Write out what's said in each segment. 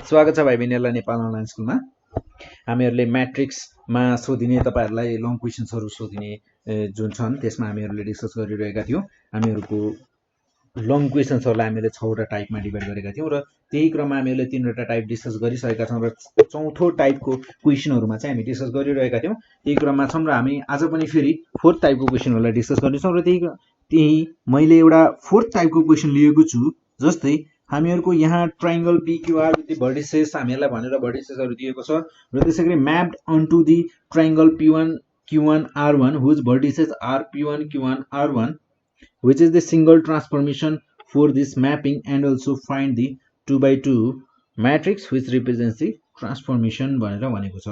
स्वागत छ भाइ बहिनीहरुलाई नेपाल अनलाइन स्कुलमा। हामीहरुले म्याट्रिक्समा सोधिने तपाईहरुलाई लङ क्वेशन्सहरु सोधिने जुन छन् त्यसमा हामीहरुले डिस्कस गरिरहेका थियौं। हामीहरुको लङ क्वेशन्सहरुलाई हामीले 6 वटा टाइपमा डिभाइड गरेका थियौं र त्यही क्रममा हामीहरुले 3 वटा टाइप डिस्कस गरिसकेका छौं र चौथो टाइपको क्वेशनहरुमा चाहिँ हामी डिस्कस गरिरहेका थियौं। त्यही क्रममा छौं र हामी आज पनि फेरि फोर्थ टाइपको क्वेशनहरुलाई डिस्कस गर्नेछौं र त्यही मैले एउटा फोर्थ टाइपको क्वेशन लिएको छु। जस्तै हामीहरुको यहाँ triangle PQR with the vertices हामीहरुलाई भनेर भर्टिसेसहरु दिएको छ र त्यसैगरी mapped onto the triangle P1 Q1 R1 whose vertices are P1 Q1 R1 which is the single transformation for this mapping and also find the 2x2 matrix which represents the transformation भनेर भनेको छ।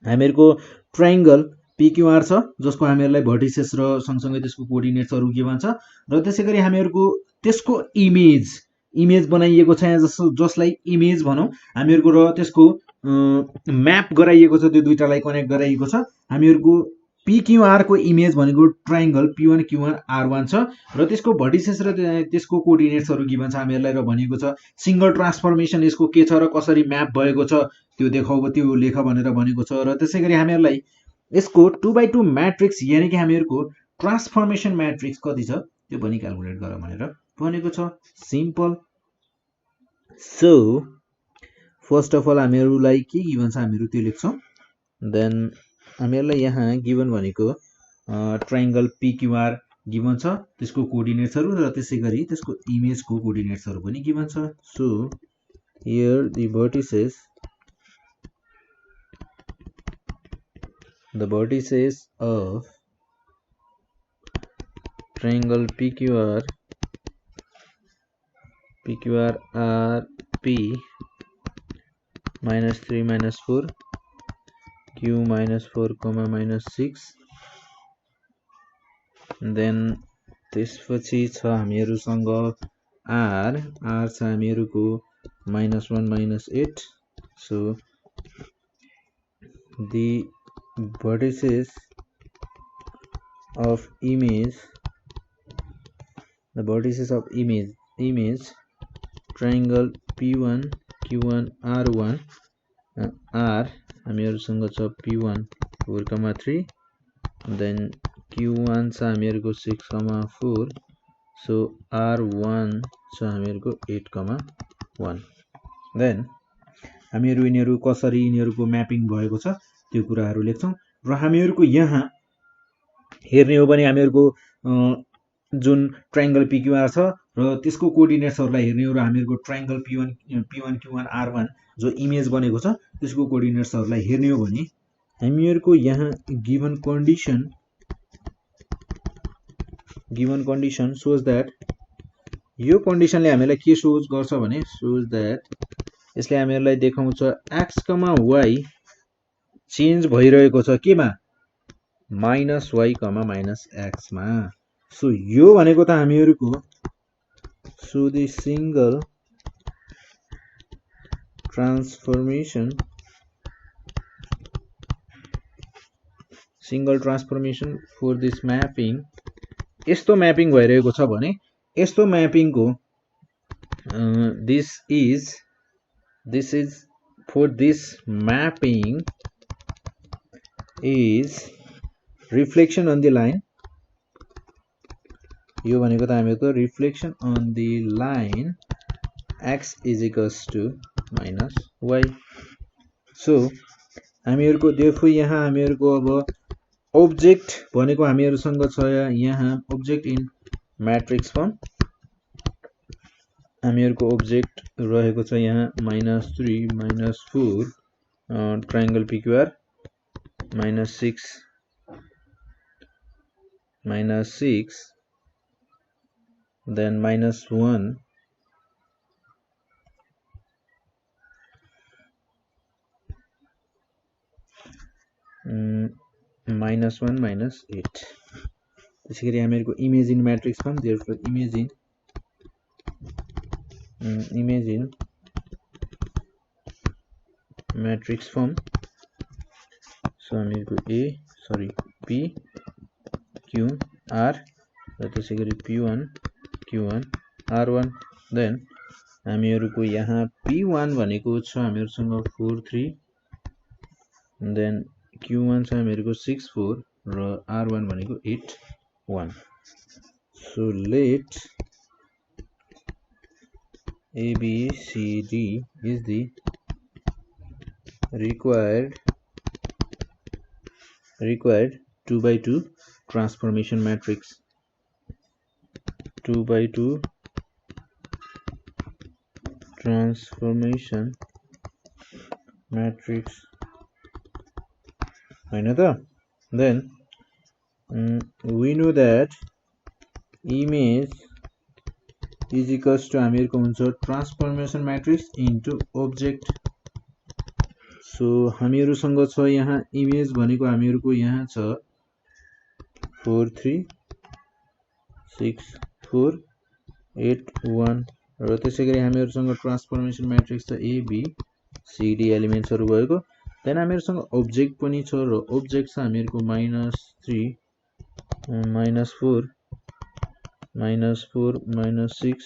हामीहरुको triangle PQR छ जसको हामीहरुलाई vertices र सँगसँगै त्यसको कोअर्डिनेट्सहरु के भन्छ र त्यसैगरी हामीहरुको त्यसको इमेज बनाइएको छ यहाँ जसलाई इमेज भनौं हामीहरुको र त्यसको म्याप गराइएको छ, त्यो दुईटालाई कनेक्ट गराइएको छ। हामीहरुको PQR को इमेज भनेको ट्रायंगल P1 Q1 R1 छ र त्यसको भर्टिसेस र त्यसको कोअर्डिनेट्सहरु गिभन छ हामीहरुलाई र भनेको छ सिंगल ट्रान्सफर्मेसन यसको के छ र कसरी म्याप भएको छ त्यो देखाउ त्यो लेख भनेर भनेको छ र त्यसैगरी हामीहरुलाई यसको 2x2 म्याट्रिक्स यानी कि हामीहरुको ट्रान्सफर्मेसन म्याट्रिक्स कति छ त्यो पनि क्याल्कुलेट गर भनेर भनेको छ। Simple. So first of all हामीहरुलाई के गिभन छ हामीहरु त्यो लेख्छौं। देन हामीहरुलाई यहाँ गिभन भनेको ट्रायंगल PQR गिभन छ, त्यसको कोअर्डिनेट्सहरु र त्यसैगरी त्यसको इमेजको कोअर्डिनेट्सहरु पनि गिभन छ। So here the vertices of triangle PQR are P -3 -4 Q -4 -6 then त्यसपछि छ हामीहरुसँग R छ हामीहरुको -1 -8। So the vertices of image triangle P1 Q1 R1 R हामीहरुसँग छ P1 4,3 देन Q1 छ हामीहरुको 6,4 सो R1 छ हामीहरुको 8,1 देन हामीहरु यिनीहरु कसरी यिनीहरुको म्यापिङ भएको छ त्यो कुराहरु लेख्छौं र हामीहरुको यहाँ हेर्ने हो भने हामीहरुको जुन ट्रायंगल PQR छ र त्यसको कोअर्डिनेट्सहरुलाई हेर्ने हो र हामीहरुको ट्रायंगल P1 Q1 R1 जो इमेज बनेको छ त्यसको कोअर्डिनेट्सहरुलाई हेर्ने हो भने हामीहरुको यहाँ गिभन कन्डिसन सोज दैट यो कन्डिसनले हामीलाई के सोज गर्छ भने सोज दैट यसले हामीहरुलाई देखाउँछ x, y चेन्ज भइरहेको छ केमा -y, -x मा। सो यो भनेको त हामीहरुको so the single transformation for this mapping यस्तो म्यापिङ भइरहेको छ भने यस्तो म्यापिङको this is for this mapping is reflection on the line यो भनेको त हामीहरुको reflection on the line x is equals to -y। So हामीहरुको देयरफोर यहाँ हामीहरुको अब ऑब्जेक्ट भनेको हामीहरुसँग छ यहाँ ऑब्जेक्ट इन मैट्रिक्स फर्म हामीहरुको ऑब्जेक्ट रहेको छ यहाँ -3 -4 ट्रायंगल PQR -6 then -1 -1 -8 त्यसैगरी हामीहरुको image in matrix form therefore image in matrix form so हामीहरुको P Q R र त्यसैगरी P1 Q1 R1 देन हामीहरुको यहाँ P1 भनेको छ हामीहरुसँग 4 3 देन Q1 छ हामीहरुको 6 4 र R1 भनेको 8 1 so let ABCD is the required 2 by 2 transformation matrix. 2 by 2 transformation matrix. Then we know that image is equals to हामीहरुको हुन्छ transformation matrix into object. So हामीहरुसँग छ यहाँ image भनेको हामीहरुको यहाँ छ 4 3 6 4 8 1 र त्यसैगरी हामीहरुसँग ट्रान्सफर्मेसन म्याट्रिक्स छ A B C D एलिमेन्ट्सहरु भएको देन हामीहरुसँग ऑब्जेक्ट पनि छ र ऑब्जेक्ट छ हामीहरुको -3 -4 -4 -6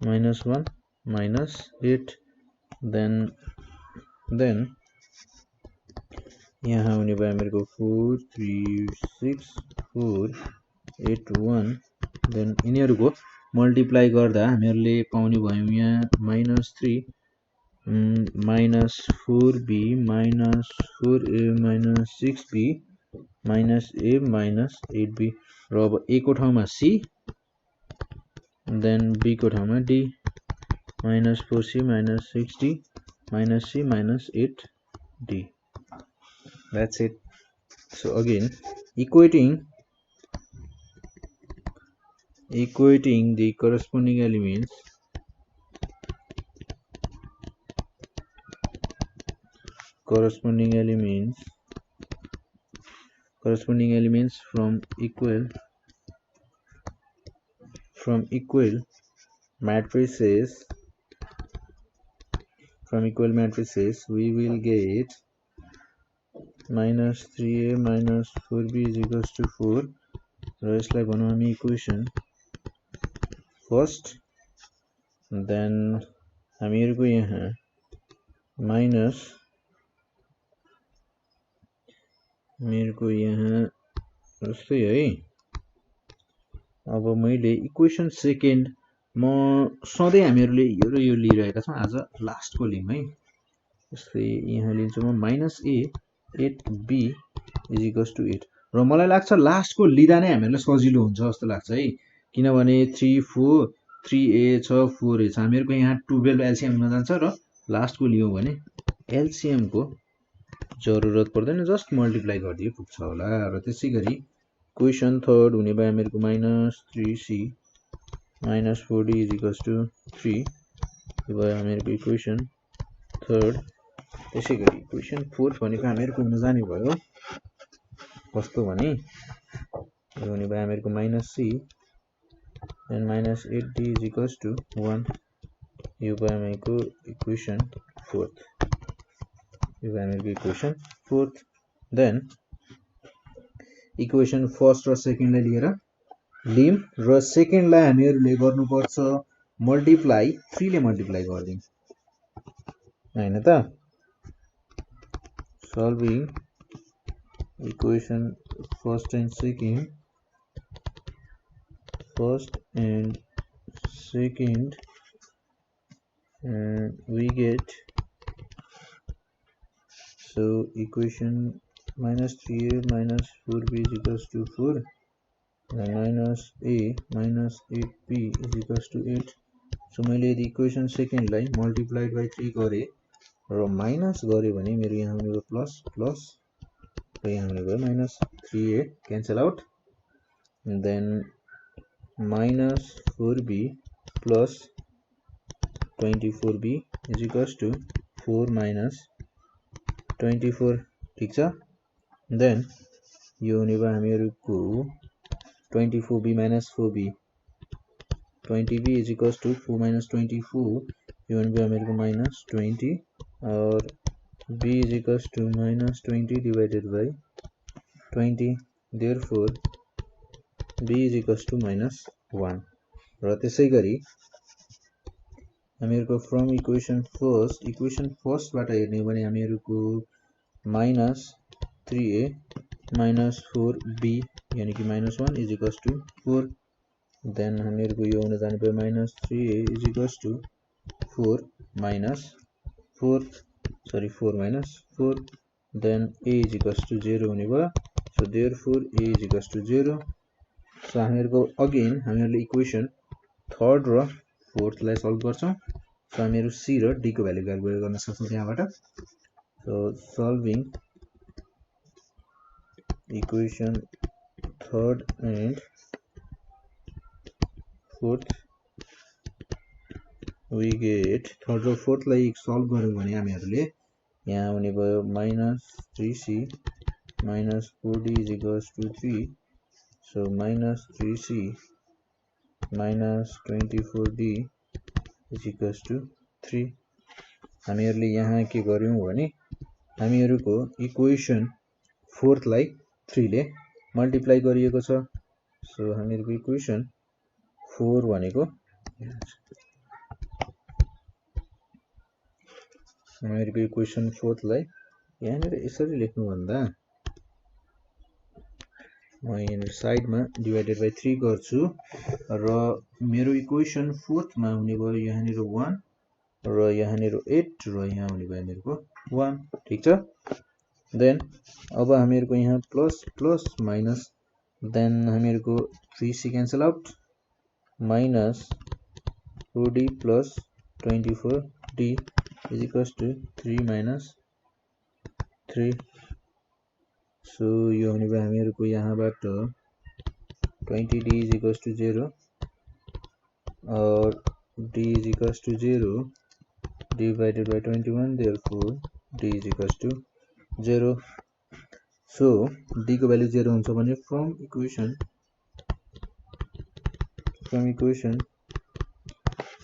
-1 -8 then यहाँ हुने भयो हामीहरुको 4 3 6 4 8 1 देन यिनीहरुको मल्टिप्लाई गर्दा हामीहरुले पाउने भयौं यहाँ -3 -4b -4a -6b -a -8b र अब a को ठाउँमा c देन b को ठाउँमा d -4c -6d -c -8d. That's it. So again equating the corresponding elements from equal matrices we will get -3a -4b is equals to 4 र यसलाई भनौं हामी इक्वेसन फर्स्ट देन हामीहरुको यहाँ जस्तै है अब मैले इक्वेसन सेकेन्ड म सधैं हामीहरुले यो र यो लिइरहेका छौं आज लास्टको लिम है जस्तै यहाँ लिन्छु म -a 8b is equals to 8 र मलाई लाग्छ लास्टको लिदा नै हामीहरुलाई सजिलो हुन्छ जस्तो लाग्छ है किनभने 3 4 3a छ 4a छ हामीहरुको यहाँ 12 एलसीएम हुन जान्छ र लास्टको लियौ भने एलसीएम को जरुरत पर्दैन जस्ट मल्टिप्लाई गर्दिए पुग्छ होला र त्यसैगरी क्वेशन थर्ड हुने भयो हामीहरुको -3c -4d is equals to 3 यो भयो हामीहरुको इक्वेसन थर्ड त्यसैगरी इक्वेसन फोर्थ भनेको हामीहरुको हुन जाने भयो कस्तो भने यो हुने भयो हामीहरुको -c and -8d is equals to 1 यो भयो हामीहरुको इक्वेसन फोर्थ यो भयो हामीहरुको equation fourth then equation first र सेकेन्ड लाई लिएर लिम र सेकेन्ड लाई हामीहरुले गर्नुपर्छ मल्टिप्लाई 3 ले मल्टिप्लाई गर्दियौ हैन त solving equation first and second we get so equation -3a -4b is equals to 4 -a -8b is equals to 8 so मैले यदि इक्वेसन सेकेन्ड लाई मल्टिप्लाइड बाइ 3 गरे र माइनस गरे भने मेरो यहाँ हुने भयो प्लस प्लस र यहाँ हुने भयो -3a cancel out then -4b plus 24b is equals to 4 -24 ठीक छ देन यो हुने भयो हामीहरुको 24b -4b 20b is equals to 4 -24 यो हुने भयो हामीहरुको -20 और b is equals to -20 divided by 20 therefore b is equals to -1 र त्यसैगरी हामीहरुको फ्रम इक्वेसन फर्स्टबाट हेर्ने हो भने हामीहरुको -3a -4b यानी कि -1 इज इक्वल्स टु 4 देन हामीहरुको यो हुन जाने भयो -3a is equals to 4 -4 then a is equals to 0 हुने भयो so therefore a is equals to 0 so हामीहरुको अगेन हामीहरुले इक्वेसन थर्ड र फोर्थ लाई सल्भ गर्छौं so हामीहरु c र d को भ्यालु क्याल्कुलेट गर्न सक्छौं त्यहाँबाट so solving equation third and fourth we get third र फोर्थ लाई सल्भ गर्यौं भने हामीहरुले यहाँ हुने भयो -3c -4d is equals to 3 so -3c -24d is equals to 3 हामीहरुले यहाँ के गर्यौं भने हामीहरुको इक्वेसन फोर्थ लाई 3 ले मल्टिप्लाई गरिएको छ सो हामीहरुको इक्वेसन 4 भनेको हामीहरुको इक्वेसन फोर्थ लाई यहाँनिर यसरी लेख्नु भन्दा म यहाँ साइडमा डिवाइडेड बाइ 3 गर्छु र मेरो इक्वेसन फोर्थ मा हुने भयो यहाँनिर 1 र यहाँनिर 8 र यहाँ हुने भयो हामीहरुको 1 ठीक छ देन अब हामीहरुको यहाँ प्लस प्लस माइनस देन हामीहरुको 3c cancel out -4d plus 24d is equals to 3 minus 3 so यो हुने भयो हामीहरुको यहाँबाट 20d is equals to 0 और d is equals to 0 divided by 21 therefore d is equals to 0 so d को value 0 हुन्छ भने from equation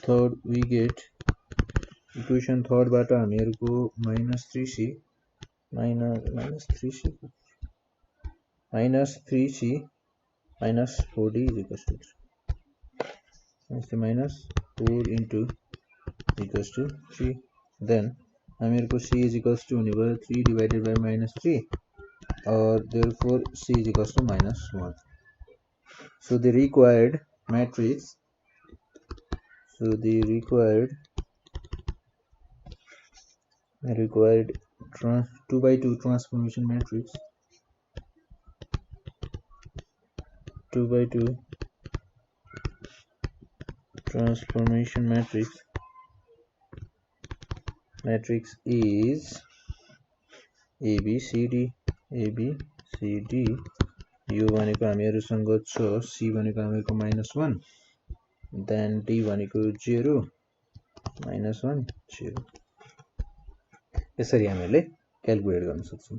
third we get equation third बाट हामीहरुको -3c -4d is equals to 3 -4 into equals to 3 then हामीहरुको c is equals to हुने भयो 3 divided by -3 और therefore c is equals to -1 so the required matrix required 2x2 transformation matrix 2x2 transformation matrix is ABCD यो भनेको हामीहरुसँग छ c भनेको हामीहरुको -1 then d भनेको 0 -1 0 यसरी हामीले क्याल्कुलेट गर्न सक्छौं